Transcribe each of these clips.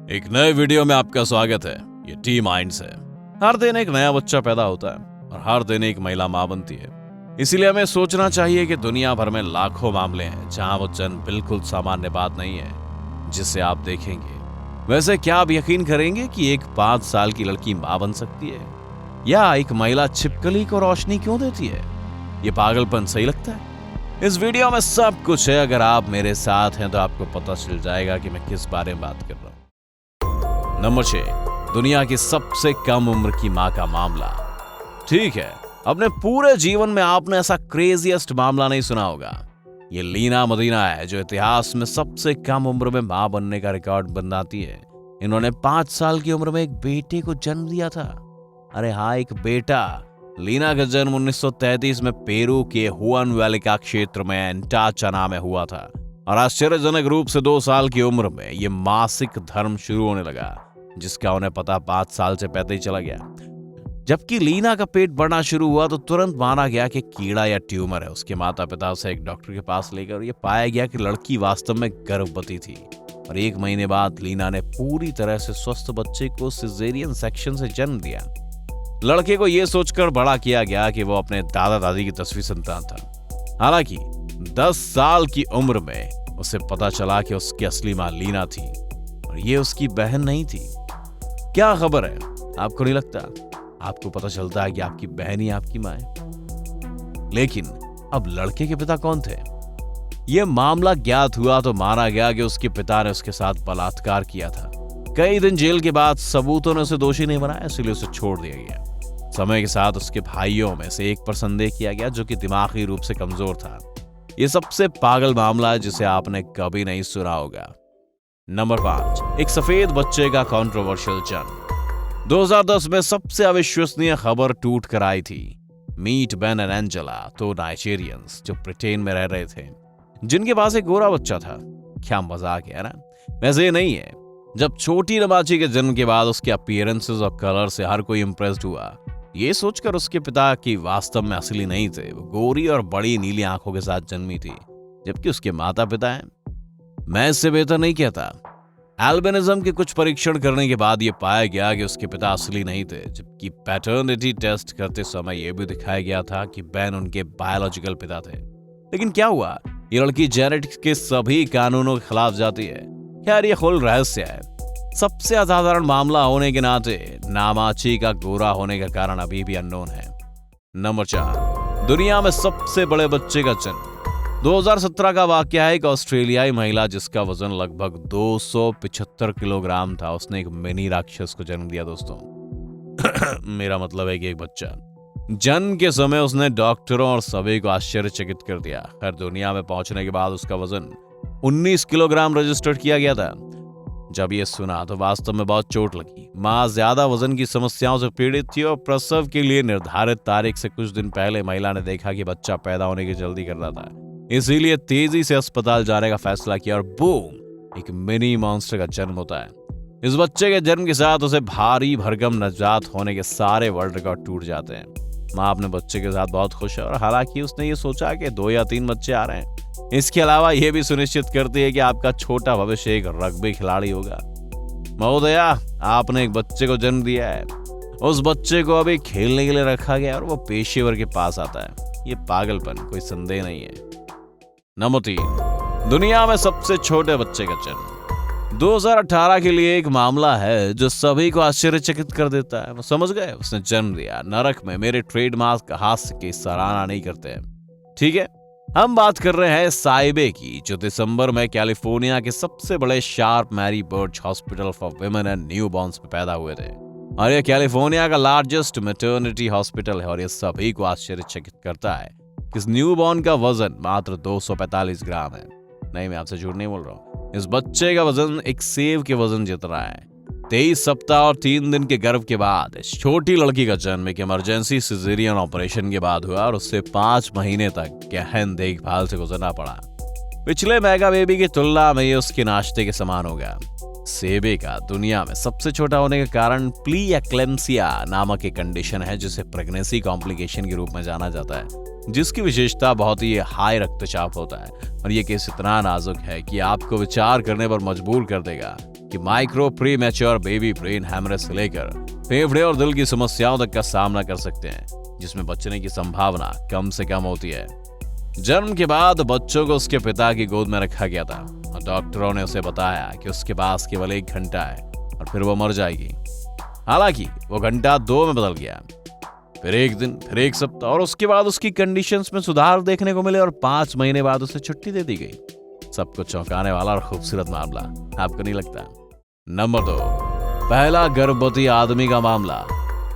एक नए वीडियो में आपका स्वागत है। ये टी माइंड्स है। हर दिन एक नया बच्चा पैदा होता है और हर दिन एक महिला माँ बनती है। इसीलिए हमें सोचना चाहिए कि दुनिया भर में लाखों मामले हैं जहां वो जन्म बिल्कुल सामान्य बात नहीं है जिसे आप देखेंगे। वैसे क्या आप यकीन करेंगे कि एक 5 साल की लड़की माँ बन सकती है, या एक महिला छिपकली को रोशनी क्यों देती है? ये पागलपन सही लगता है? इस वीडियो में सब कुछ है। अगर आप मेरे साथ हैं तो आपको पता चल जाएगा कि मैं किस बारे में बात कर रहा हूं। नंबर 6, दुनिया की सबसे कम उम्र की मां का मामला। ठीक है, अपने पूरे जीवन में आपने ऐसा क्रेजीएस्ट मामला नहीं सुना होगा। ये लीना मदीना है जो इतिहास में सबसे कम उम्र में मां बनने का रिकॉर्ड बनाती है। इन्होंने 5 साल की उम्र में एक बेटे को जन्म दिया था। अरे हाँ, एक बेटा। लीना का जन्म 1933 में पेरू के हुआन वैली का क्षेत्र में एंटाचाना में हुआ था और आश्चर्यजनक रूप से 2 साल की उम्र में यह मासिक धर्म शुरू होने लगा, जिसका उन्हें पता 5 साल से पहले ही चला गया। जबकि लीना का पेट बढ़ना शुरू हुआ तो तुरंत माना गया कि कीड़ा या ट्यूमर है। उसके माता पिता उसे एक डॉक्टर के पास लेकर यह पाया गया कि लड़की वास्तव में गर्भवती थी और 1 महीने बाद लीना ने पूरी तरह से स्वस्थ बच्चे को सिजेरियन सेक्शन से जन्म दिया। लड़के को यह सोचकर बड़ा किया गया कि वो अपने दादा दादी की 10वीं संतान था। हालांकि 10 साल की उम्र में उसे पता चला कि उसकी असली मां लीना थी और ये उसकी बहन नहीं थी। क्या खबर है, आपको नहीं लगता? आपको पता चलता है कि आपकी बहन ही आपकी मां है। लेकिन अब लड़के के पिता कौन थे? यह मामला ज्ञात हुआ तो माना गया कि उसके पिता ने उसके साथ बलात्कार किया था। कई दिन जेल के बाद सबूतों ने उसे दोषी नहीं बनाया, इसलिए उसे छोड़ दिया गया। समय के साथ उसके भाइयों में से एक पर संदेह किया गया जो कि दिमागी रूप से कमजोर था। यह सबसे पागल मामला है जिसे आपने कभी नहीं सुना होगा। नंबर 5, एक सफेद बच्चे का कंट्रोवर्शियल जन्म। 2010 में सबसे अविश्वसनीय खबर टूट कर आई थी। Meet Ben and Angela, 2 Nigerians जो ब्रिटेन में रह रहे थे, जिनके पास एक गोरा बच्चा था। क्या मजाक है ना? वैसे ये नहीं है। जब छोटी नबाची के जन्म के बाद उसके अपीयरेंसेस और कलर से हर कोई इंप्रेस्ड हुआ, ये सोचकर उसके पिता की वास्तव में असली नहीं थे। वो गोरी और बड़ी नीली आंखों के साथ जन्मी थी, जबकि उसके माता पिता हैं। मैं इससे बेहतर नहीं कहता। एल्बिनिज्म के कुछ परीक्षण करने के बाद यह पाया गया कि उसके पिता असली नहीं थे, जबकि पैटर्निटी टेस्ट करते समय यह भी दिखाया गया था कि बेन उनके बायोलॉजिकल पिता थे। लेकिन क्या हुआ? ये लड़की जेनेटिक्स के सभी कानूनों के खिलाफ जाती है। खैर, ये खुल रहस्य है। सबसे असाधारण मामला होने के नाते नामाची का गोरा होने का कारण अभी भी अननोन है। नंबर 4, दुनिया में सबसे बड़े बच्चे का जन्म। 2017 का वाकया है। एक ऑस्ट्रेलियाई महिला जिसका वजन लगभग 275 किलोग्राम था, उसने एक मिनी राक्षस को जन्म दिया दोस्तों। मेरा मतलब है कि एक बच्चा। जन्म के समय उसने डॉक्टरों और सभी को आश्चर्यचकित कर दिया। खैर, दुनिया में पहुंचने के बाद उसका वजन 19 किलोग्राम रजिस्टर्ड किया गया था। जब ये सुना तो वास्तव में बहुत चोट लगी। मां ज्यादा वजन की समस्याओं से पीड़ित थी और प्रसव के लिए निर्धारित तारीख से कुछ दिन पहले महिला ने देखा कि बच्चा पैदा होने की जल्दी कर रहा था, इसीलिए तेजी से अस्पताल जाने का फैसला किया और बूम, एक मिनी मॉन्स्टर का जन्म होता है। इस बच्चे के जन्म के साथ उसे भारी भरकम नवजात होने के सारे वर्ल्ड रिकॉर्ड टूट जाते हैं। मां अपने बच्चे के साथ बहुत खुश है और हालांकि उसने ये सोचा कि 2 या 3 बच्चे आ रहे हैं। इसके अलावा यह भी सुनिश्चित करती है कि आपका छोटा भविष्य एक रग्बी खिलाड़ी होगा। महोदया, आपने एक बच्चे को जन्म दिया है। उस बच्चे को अभी खेलने के लिए रखा गया और वो पेशेवर के पास आता है। ये पागलपन, कोई संदेह नहीं है। नंबर 3, दुनिया में सबसे छोटे बच्चे का जन्म। 2018 के लिए एक मामला है जो सभी को आश्चर्यचकित कर देता है। वो समझ गए, उसने जन्म दिया। नरक में मेरे ट्रेडमार्क हास्य की सराहना नहीं करते हैं। ठीक है, हम बात कर रहे हैं साइबे की, जो दिसंबर में कैलिफोर्निया के सबसे बड़े Sharp Mary Birch hospital for women and newborns में पैदा हुए थे। और यह कैलिफोर्निया का लार्जेस्ट मैटरनिटी हॉस्पिटल है और यह सभी को आश्चर्यचकित करता है कि इस न्यूबॉर्न का वजन मात्र 245 ग्राम है। नहीं, मैं आपसे झूठ नहीं बोल रहा हूँ। इस बच्चे का वजन एक सेब के वजन जितना है। 23 सप्ताह और 3 दिन के गर्भ के बाद इस छोटी लड़की का जन्म एक इमरजेंसी सिजेरियन ऑपरेशन के बाद हुआ और उससे 5 महीने तक गहन देखभाल से गुजरना पड़ा। पिछले मेगा बेबी की तुलना में ये उसके नाश्ते के समान होगा। सेबे का दुनिया में सबसे छोटा होने का कारण प्री-एक्लेम्सिया नामक एक कंडीशन है जिसे प्रेगनेंसी कॉम्प्लिकेशन के रूप में जाना जाता है, जिसकी विशेषता बहुत ही हाई रक्तचाप होता है और ये केस इतना नाजुक है कि आपको विचार करने पर मजबूर कर देगा। कि micro pre mature baby brain haemorrhage से लेकर फेफड़े और दिल की समस्याओं तक का सामना कर सकते हैं, जिसमें बचने की संभावना कम से कम होती है। जन्म के बाद बच्चों को उसके पिता की गोद में रखा गया था और डॉक्टरों ने उसे बताया कि उसके पास केवल 1 घंटा है और फिर वो मर जाएगी। हालांकि वो घंटा 2 में बदल गया, फिर 1 दिन, फिर 1 सप्ताह, और उसके बाद उसकी कंडीशंस में सुधार देखने को मिले और 5 महीने बाद उसे छुट्टी दे दी गई। सबको चौंकाने वाला और खूबसूरत मामला, आपको नहीं लगता? नंबर 2, पहला गर्भवती आदमी का मामला।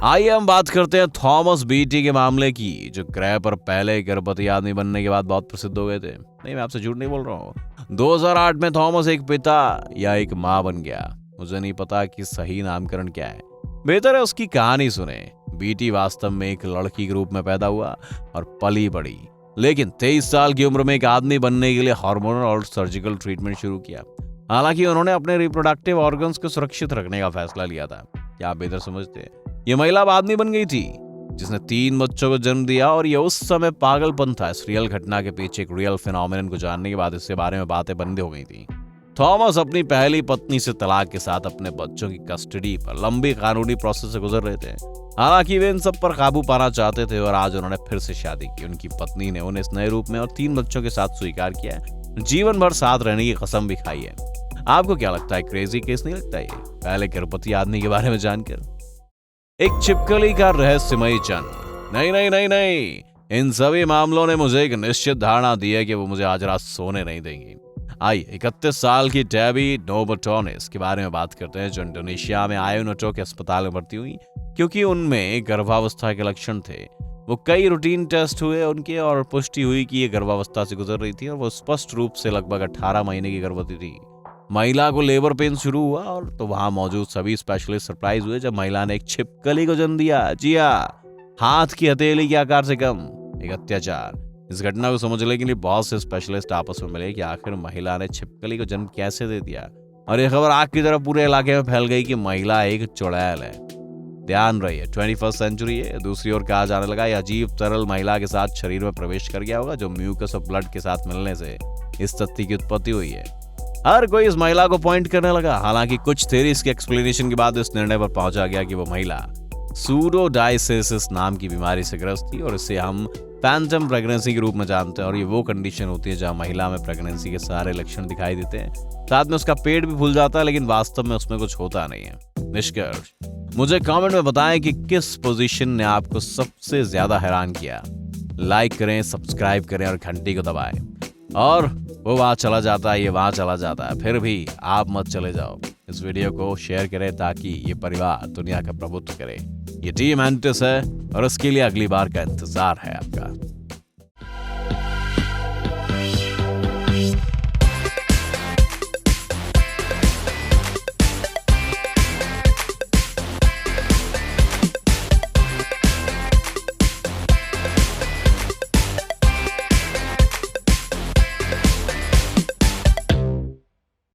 आइए हम बात करते हैं थॉमस बीटी के मामले की, जो ग्रह पर पहले गर्भवती आदमी बनने के बाद बहुत प्रसिद्ध हो गए थे। नहीं, मैं आपसे झूठ नहीं बोल रहा हूँ। 2008 में थॉमस एक पिता या एक माँ बन गया। मुझे नहीं पता कि सही नामकरण क्या है, बेहतर है उसकी कहानी सुने। बीटी वास्तव में एक लड़की के रूप में पैदा हुआ और पली बड़ी, लेकिन 23 साल की उम्र में एक आदमी बनने के लिए हार्मोनल और सर्जिकल ट्रीटमेंट शुरू किया। हालांकि उन्होंने अपने रिप्रोडक्टिव ऑर्गन्स को सुरक्षित रखने का फैसला लिया था। क्या आप बेहतर समझते? ये महिला अब आदमी बन गई थी जिसने 3 बच्चों को जन्म दिया, और ये उस समय पागलपन था। इस रियल घटना के पीछे एक रियल फिनोमेनन को जानने के बाद इसके बारे में बातें बंद हो गई थी। थॉमस अपनी पहली पत्नी से तलाक के साथ अपने बच्चों की कस्टडी पर लंबी कानूनी प्रोसेस से गुजर रहे थे। हालांकि वे इन सब पर काबू पाना चाहते थे और आज उन्होंने फिर से शादी की। उनकी पत्नी ने उन्हें इस नए रूप में और 3 बच्चों के साथ स्वीकार किया है। जीवन भर साथ रहने की कसम भी खाई है। आपको क्या लगता है, क्रेजी केस नहीं लगता ये पहले गर्भवती आदमी के बारे में जानकर? एक छिपकली का रहस्यमयी जन्म। नहीं नहीं नहीं नहीं, इन सभी मामलों ने मुझे एक निश्चित धारणा दी है कि वो मुझे आज रात सोने नहीं देंगी। आइए 31 साल की डेबी नोबोटोनिस के बारे में बात करते हैं, जो इंडोनेशिया में आयोनोटो के अस्पताल में भर्ती हुई क्योंकि उनमें गर्भावस्था के लक्षण थे। वो कई रूटीन टेस्ट हुए उनके और पुष्टि हुई कि ये गर्भावस्था से गुजर रही थी और वो स्पष्ट रूप से लगभग 18 महीने की गर्भवती थी। महिला को लेबर पेन शुरू हुआ और तो वहां मौजूद सभी स्पेशलिस्ट सरप्राइज हुए जब महिला ने एक छिपकली को जन्म दिया। जी हाँ, हाथ की हथेली के आकार से कम। एक अत्याचार। इस घटना को समझने के लिए बहुत से स्पेशलिस्ट आपस में मिले कि आखिर महिला ने छिपकली को जन्म कैसे दे दिया, और यह खबर आग की तरह पूरे इलाके में फैल गई कि महिला एक चुड़ैल है। ध्यान रहिए, 21st सेंचुरी है। दूसरी ओर कहा जाने लगा, यह अजीब तरल महिला के साथ शरीर में प्रवेश कर गया होगा, जो म्यूकस और ब्लड के साथ मिलने से इस तथ्य की उत्पत्ति हुई है। हर कोई इस महिला को पॉइंट करने लगा। हालांकि कुछ थ्योरीज के एक्सप्लेनेशन के बाद इस निर्णय पर पहुंचा गया कि वो महिला सूडोडायसिस नाम की बीमारी से ग्रस्त थी, और इसे हम फैंटम प्रेगनेंसी के रूप में जानते हैं। और ये वो कंडीशन होती है जहां महिला में प्रेगनेंसी के सारे लक्षण दिखाई देते हैं, साथ में उसका पेट भी फूल जाता है, लेकिन वास्तव में उसमें कुछ होता नहीं है। निष्कर्ष, मुझे कमेंट में बताएं कि किस पोजीशन ने आपको सबसे ज्यादा हैरान किया। लाइक करें, सब्सक्राइब करें और घंटी को दबाएं। और वो वहां चला जाता है, ये वहां चला जाता है, फिर भी आप मत चले जाओ। इस वीडियो को शेयर करें ताकि ये परिवार दुनिया का प्रभुत्व करे। ये टीम एंटिस है और उसके लिए अगली बार का इंतजार है आपका।